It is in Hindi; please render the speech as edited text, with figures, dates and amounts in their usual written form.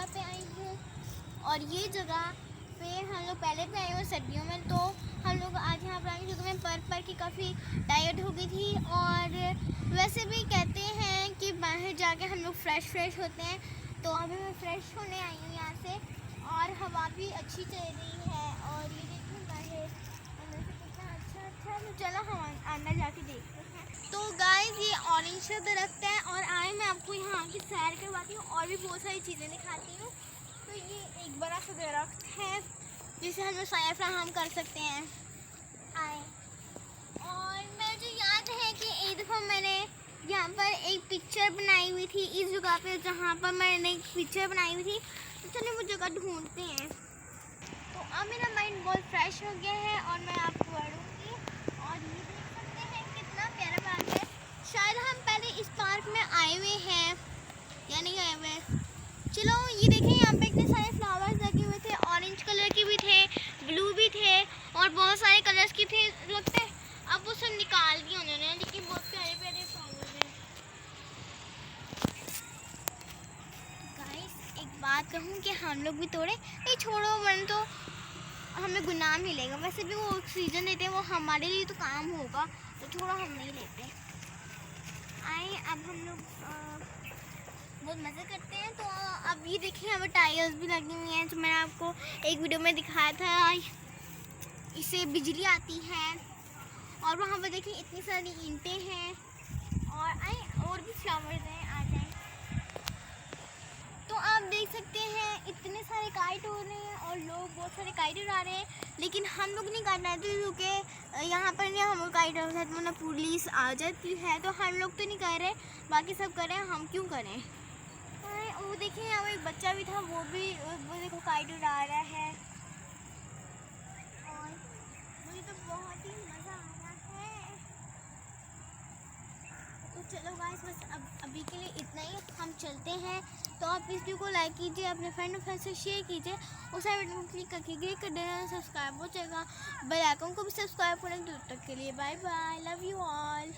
पे आई हूँ और ये जगह पे हम लोग पहले भी आए हुए सर्दियों में, तो हम लोग आज यहाँ पर आए क्योंकि मैं पर की काफ़ी टायर्ड हो गई थी। और वैसे भी कहते हैं कि बाहर जाके हम लोग फ्रेश होते हैं, तो अभी मैं फ्रेश होने आई हूँ यहाँ से। और हवा भी अच्छी चल रही है और ये देखिए बाहर अंदर से कितना अच्छा है। तो चलो हम अंदर जाके देखते हैं। तो गाइस ये ऑरेंज का दरख्त है और आए मैं आपको यहाँ की सैर करवाती हूँ और भी बहुत सारी चीज़ें दिखाती हूँ। तो ये एक बड़ा सा दरख्त है जिसे हम लोग साया फ्राहम कर सकते हैं। आए और मुझे याद है कि एक दफ़ा मैंने यहाँ पर एक पिक्चर बनाई हुई थी इस जगह पे, जहाँ पर मैंने एक पिक्चर बनाई हुई थी। तो चलिए वो जगह ढूंढते हैं। तो अब मेरा माइंड बहुत फ्रेश हो गया है और मैं आपको बढ़ूँगी। और ये देख सकते हैं कितना प्यारा पार्क है। शायद हम पहले इस पार्क में आए हुए हैं या नहीं आए हुए। चलो ये देखें, यहाँ पे इतने सारे फ्लावर्स लगे हुए थे, ऑरेंज कलर के भी थे, ब्लू भी थे और बहुत सारे कलर्स की थे लगते हैं। अब वो सब निकाल दिए उन्होंने, लेकिन बहुत प्यारे प्यारे फ्लावर्स हैं। गाइस एक बात कहूँ कि हम लोग भी तोड़े नहीं, छोड़ो, वरना तो हमें गुनाह मिलेगा। वैसे भी वो ऑक्सीजन देते हैं, वो हमारे लिए तो काम होगा, तो छोड़ो हम नहीं लेते। आए अब हम लोग बहुत मज़े करते हैं। तो अब ये देखिए हमें टायर्स भी लगी हुई हैं, जो मैंने आपको एक वीडियो में दिखाया था। इससे बिजली आती है और वहाँ पर देखिए इतनी सारी ईंटें हैं और आए और भी फ्लावर्स हैं, आ जाएं। तो आप देख सकते हैं इतने सारे काइट हो रहे हैं और लोग बहुत सारे काइट उड़ा रहे हैं, लेकिन हम लोग नहीं कर रहे थे क्योंकि यहाँ पर नहीं हम काइट उड़ा सकते, मतलब पुलिस आ जाती है। तो हम लोग तो नहीं कर रहे, बाकी सब कर रहे हैं, हम क्यों करें। वो देखिए यहाँ एक बच्चा भी था, वो देखो काइट उड़ा रहा है और मुझे तो बहुत ही मज़ा आ रहा है। तो चलो गाइस बस अभी के लिए इतना ही, हम चलते हैं। तो आप इस वीडियो को लाइक कीजिए, अपने फ्रेंड से शेयर कीजिए, उस साइड बटन को क्लिक कर देना, सब्सक्राइब हो जाएगा। बेल आइकन को भी सब्सक्राइब करें। तब तक के लिए bye bye, love you all.